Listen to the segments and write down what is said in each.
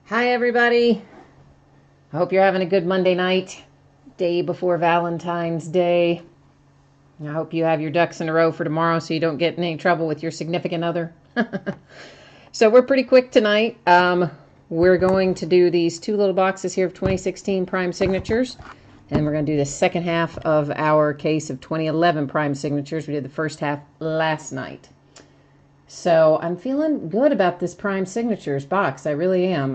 Hi, everybody. I hope you're having a good Monday night, day before Valentine's Day. I hope you have your ducks in a row for tomorrow so you don't get in any trouble with your significant other. So we're pretty quick tonight. We're going to do these two little boxes here of 2016 prime signatures, and we're going to do the second half of our case of 2011 prime signatures. We did the first half last night. So I'm feeling good about this prime signatures box. I really am.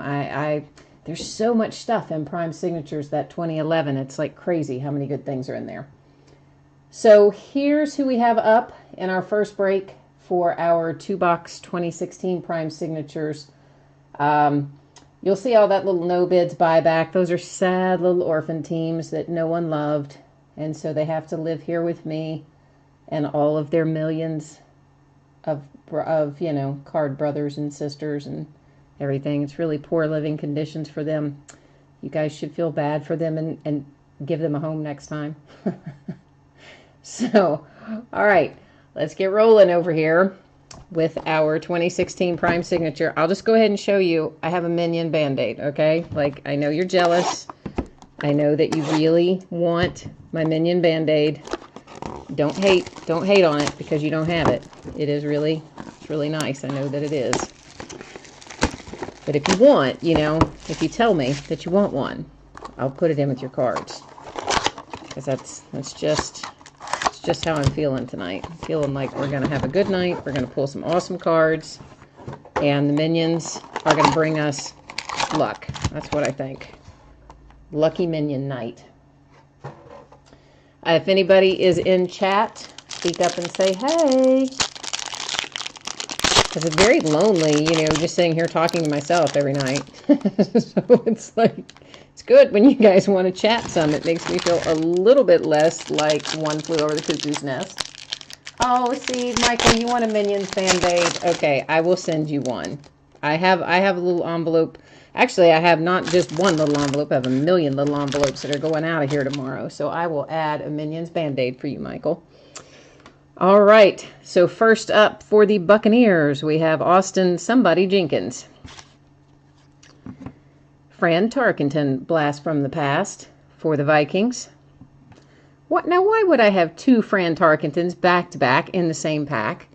There's so much stuff in prime signatures that 2011. It's like crazy how many good things are in there. So here's who we have up in our first break for our two-box 2016 prime signatures. You'll see all that little no bids buyback. Those are sad little orphan teams that no one loved, and so they have to live here with me and all of their millions of card brothers and sisters and everything. It's really poor living conditions for them. You guys should feel bad for them and give them a home next time. So, all right, let's get rolling over here with our 2016 prime signature. I'll just go ahead and show you. I have a Minion Band-Aid, okay? Like, I know you're jealous. I know that you really want my Minion Band-Aid. Don't hate on it because you don't have it. It's really nice. I know that it is. But if you want, if you tell me that you want one, I'll put it in with your cards. Because that's just how I'm feeling tonight. I'm feeling like we're going to have a good night. We're going to pull some awesome cards. And the Minions are going to bring us luck. That's what I think. Lucky Minion night. If anybody is in chat, speak up and say, hey. Because it's very lonely, just sitting here talking to myself every night. So it's like, it's good when you guys want to chat some. It makes me feel a little bit less like One Flew Over the Cuckoo's Nest. Oh, see, Michael, you want a Minions Band-Aid? Okay, I will send you one. I have a little envelope. Actually, I have not just one little envelope. I have a million little envelopes that are going out of here tomorrow. So I will add a Minions Band-Aid for you, Michael. All right. So first up for the Buccaneers, we have Austin Somebody Jenkins. Fran Tarkenton, Blast from the Past for the Vikings. Now, why would I have two Fran Tarkentons back-to-back in the same pack?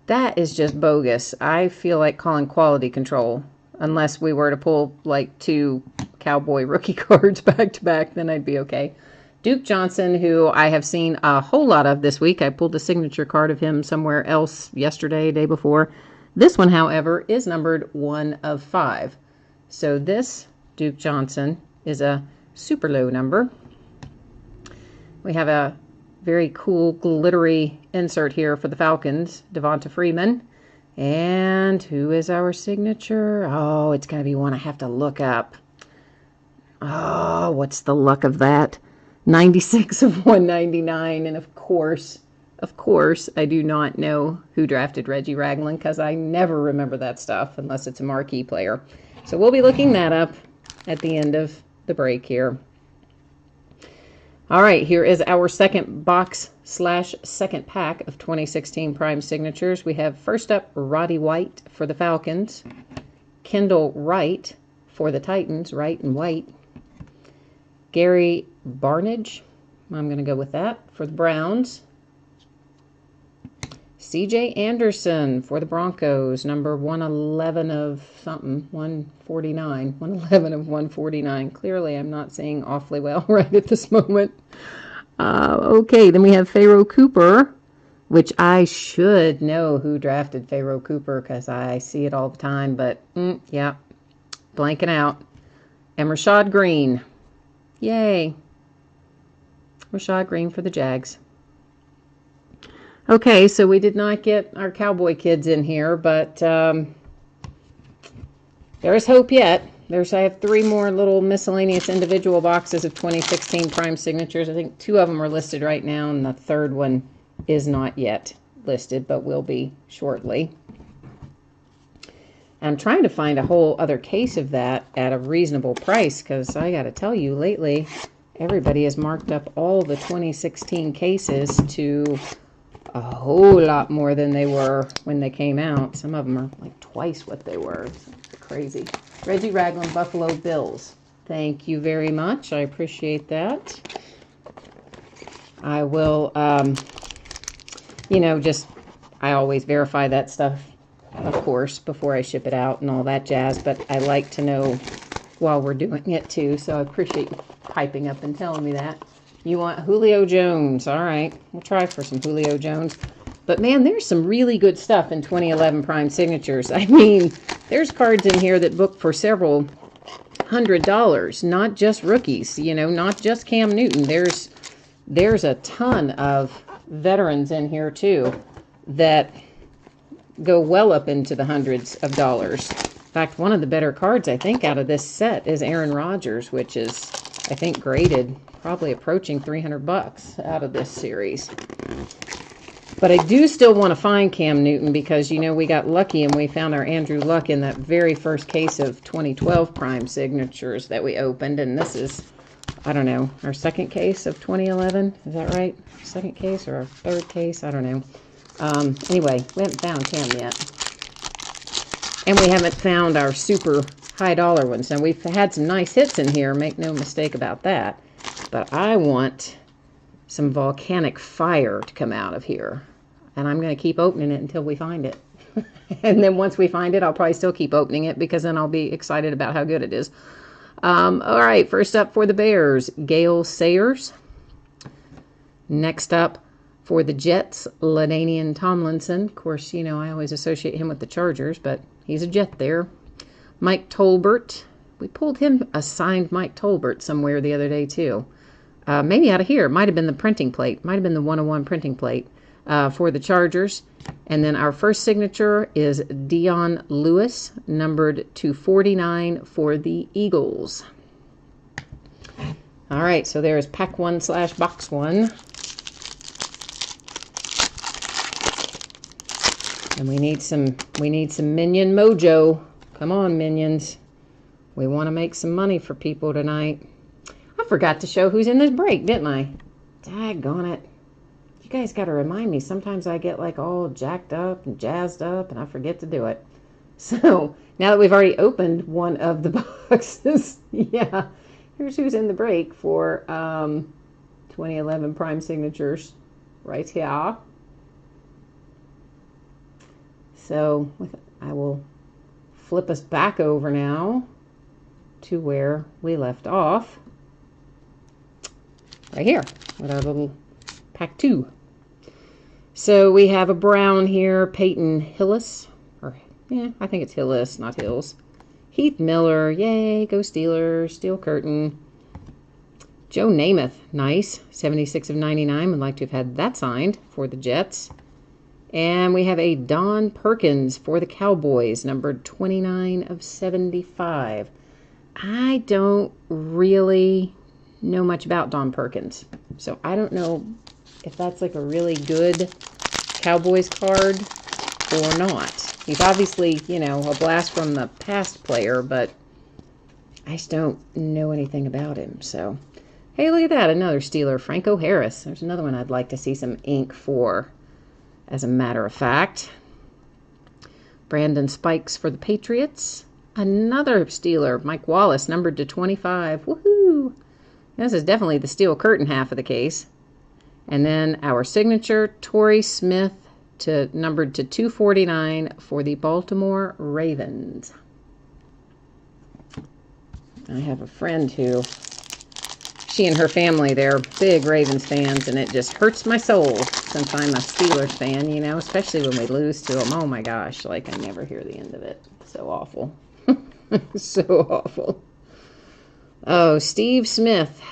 That is just bogus. I feel like calling quality control. Unless we were to pull like two Cowboy rookie cards back to back, then I'd be okay. Duke Johnson, who I have seen a whole lot of this week. I pulled a signature card of him somewhere else yesterday, day before. This one, however, is numbered 1 of 5. So this Duke Johnson is a super low number. We have a very cool glittery insert here for the Falcons, Devonta Freeman. And who is our signature? Oh, it's going to be one I have to look up. Oh, what's the luck of that? 96 of 199. And of course, I do not know who drafted Reggie Ragland because I never remember that stuff unless it's a marquee player. So we'll be looking that up at the end of the break here. All right, here is our second box / second pack of 2016 prime signatures. We have first up Roddy White for the Falcons, Kendall Wright for the Titans, Wright and White, Gary Barnidge, I'm going to go with that, for the Browns, C.J. Anderson for the Broncos, number 111 of something, 149, 111 of 149. Clearly, I'm not saying awfully well right at this moment. Okay, then we have Pharaoh Cooper, which I should know who drafted Pharaoh Cooper because I see it all the time, but yeah, blanking out. And Rashad Green. Yay. Rashad Green for the Jags. Okay, so we did not get our Cowboy kids in here, but there's hope yet. I have 3 more little miscellaneous individual boxes of 2016 prime signatures. I think 2 of them are listed right now, and the third one is not yet listed, but will be shortly. I'm trying to find a whole other case of that at a reasonable price, because I got to tell you, lately, everybody has marked up all the 2016 cases to a whole lot more than they were when they came out. Some of them are like twice what they were. It's crazy. Reggie Ragland, Buffalo Bills. Thank you very much. I appreciate that. I will, I always verify that stuff, of course, before I ship it out and all that jazz, but I like to know while we're doing it too, so I appreciate you piping up and telling me that. You want Julio Jones. All right, we'll try for some Julio Jones. But man, there's some really good stuff in 2011 Prime Signatures. I mean, there's cards in here that book for several $100s, not just rookies, not just Cam Newton. There's a ton of veterans in here too that go well up into the hundreds of dollars. In fact, one of the better cards, I think, out of this set is Aaron Rodgers, which is, I think, graded probably approaching $300 out of this series. But I do still want to find Cam Newton because, we got lucky and we found our Andrew Luck in that very first case of 2012 Prime Signatures that we opened. And this is, I don't know, our second case of 2011. Is that right? Second case or our third case? I don't know. Anyway, we haven't found Cam yet. And we haven't found our super high dollar ones. Now, we've had some nice hits in here. Make no mistake about that. But I want some volcanic fire to come out of here. And I'm going to keep opening it until we find it. And then once we find it, I'll probably still keep opening it because then I'll be excited about how good it is. All right, first up for the Bears, Gale Sayers. Next up for the Jets, LaDainian Tomlinson. Of course, I always associate him with the Chargers, but he's a Jet there. Mike Tolbert. We pulled him a signed Mike Tolbert somewhere the other day, too. Maybe out of here. It might have been the printing plate. Might have been the 101 printing plate for the Chargers. And then our first signature is Dion Lewis, numbered 249 for the Eagles. All right, so there's pack 1/box 1. And we need some minion mojo. Come on, minions. We want to make some money for people tonight. I forgot to show who's in this break, didn't I? Daggone it. You guys got to remind me. Sometimes I get like all jacked up and jazzed up and I forget to do it. So now that we've already opened one of the boxes, yeah, here's who's in the break for 2011 Prime Signatures right here. So I will flip us back over now to where we left off. Right here with our little pack 2. So we have a brown here, Peyton Hillis. I think it's Hillis, not Hills. Heath Miller, yay, go Steelers. Steel Curtain. Joe Namath, nice, 76 of 99. Would like to have had that signed for the Jets. And we have a Don Perkins for the Cowboys, numbered 29 of 75. I don't really know much about Don Perkins, so I don't know if that's like a really good Cowboys card or not. He's obviously, a blast from the past player, but I just don't know anything about him. So, hey, look at that, another Steeler, Franco Harris. There's another one I'd like to see some ink for, as a matter of fact. Brandon Spikes for the Patriots. Another Steeler, Mike Wallace, numbered to 25. Woohoo! This is definitely the Steel Curtain half of the case. And then our signature, Torrey Smith, numbered to 249 for the Baltimore Ravens. I have a friend who, she and her family, they're big Ravens fans, and it just hurts my soul since I'm a Steelers fan, especially when we lose to them. Oh my gosh, I never hear the end of it. So awful. So awful. Oh, Steve Smith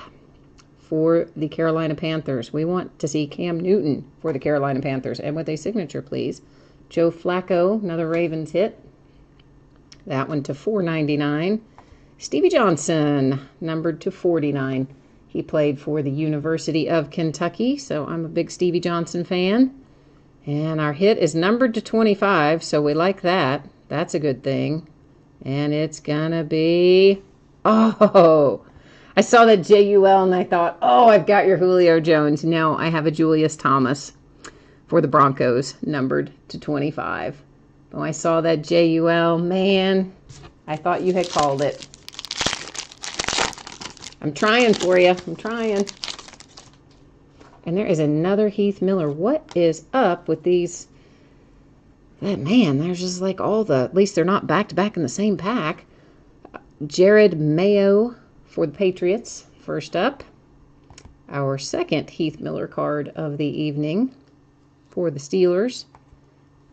for the Carolina Panthers. We want to see Cam Newton for the Carolina Panthers. And with a signature, please. Joe Flacco, another Ravens hit. That one to $4.99. Stevie Johnson, numbered to 49. He played for the University of Kentucky, so I'm a big Stevie Johnson fan. And our hit is numbered to 25, so we like that. That's a good thing. And it's gonna be... Oh! I saw that JUL and I thought, oh, I've got your Julio Jones. No, I have a Julius Thomas for the Broncos, numbered to 25. When I saw that JUL, man, I thought you had called it. I'm trying for you. I'm trying. And there is another Heath Miller. What is up with these? Man, there's just like all the, at least they're not back-to-back in the same pack. Jared Mayo for the Patriots, first up. Our second Heath Miller card of the evening for the Steelers.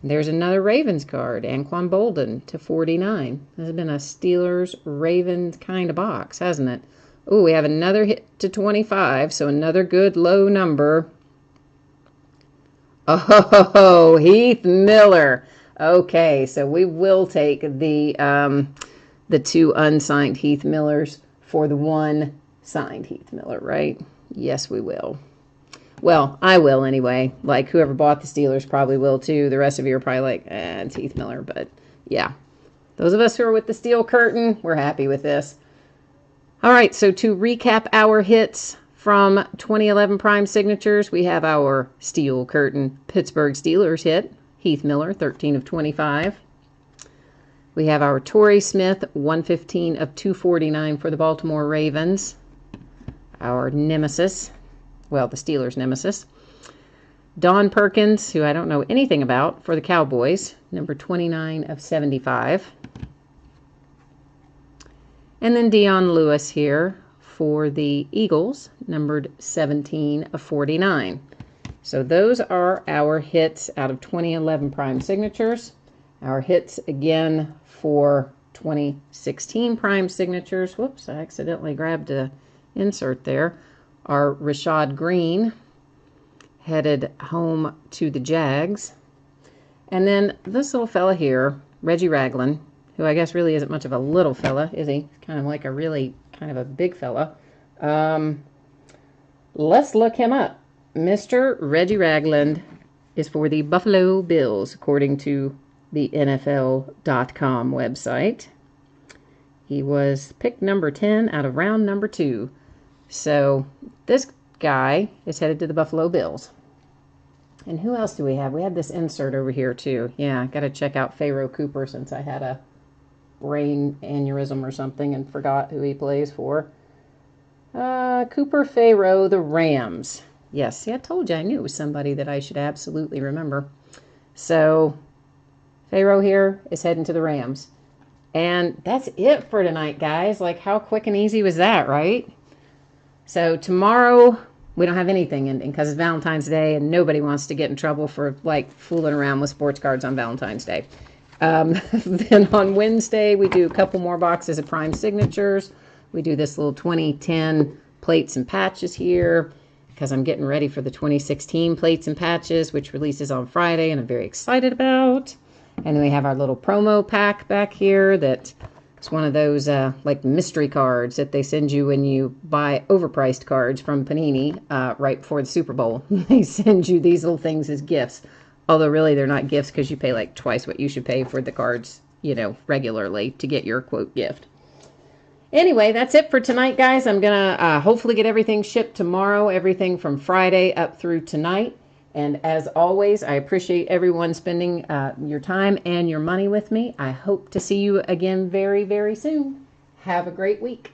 There's another Ravens card, Anquan Bolden to 49. This has been a Steelers-Ravens kind of box, hasn't it? Oh, we have another hit to 25, so another good low number. Oh, Heath Miller. Okay, so we will take the two unsigned Heath Millers for the one signed Heath Miller, right? Yes, we will. Well, I will anyway. Like, whoever bought the Steelers probably will too. The rest of you are probably like, it's Heath Miller. But, yeah. Those of us who are with the Steel Curtain, we're happy with this. All right, so to recap our hits from 2011 Prime Signatures, we have our Steel Curtain Pittsburgh Steelers hit, Heath Miller, 13 of 25. We have our Torrey Smith, 115 of 249 for the Baltimore Ravens. Our nemesis, well, the Steelers' nemesis. Don Perkins, who I don't know anything about, for the Cowboys, number 29 of 75. And then Dion Lewis here for the Eagles, numbered 17 of 49. So those are our hits out of 2011 Prime Signatures. Our hits again for 2016 Prime Signatures. Whoops, I accidentally grabbed an insert there. Are Rashad Green, headed home to the Jags. And then this little fella here, Reggie Ragland, who I guess really isn't much of a little fella, is he? Kind of like a really kind of a big fella. Let's look him up. Mr. Reggie Ragland is for the Buffalo Bills, according to the NFL.com website. He was picked number 10 out of round number 2. So this guy is headed to the Buffalo Bills. And who else do we have? We have this insert over here too. Yeah, got to check out Pharaoh Cooper since I had a brain aneurysm or something and forgot who he plays for. Cooper Pharaoh, the Rams. Yes, see, I told you I knew it was somebody that I should absolutely remember. So Pharaoh here is heading to the Rams. And that's it for tonight, guys. Like, how quick and easy was that, right? So tomorrow, we don't have anything ending because it's Valentine's Day and nobody wants to get in trouble for, like, fooling around with sports cards on Valentine's Day. Then on Wednesday, we do a couple more boxes of Prime Signatures. We do this little 2010 plates and patches here because I'm getting ready for the 2016 plates and patches, which releases on Friday and I'm very excited about. And then we have our little promo pack back here that it's one of those like mystery cards that they send you when you buy overpriced cards from Panini right before the Super Bowl. They send you these little things as gifts. Although really they're not gifts because you pay like twice what you should pay for the cards, you know, regularly to get your quote gift. Anyway, that's it for tonight, guys. I'm going to hopefully get everything shipped tomorrow, everything from Friday up through tonight. And as always, I appreciate everyone spending your time and your money with me. I hope to see you again very, very soon. Have a great week.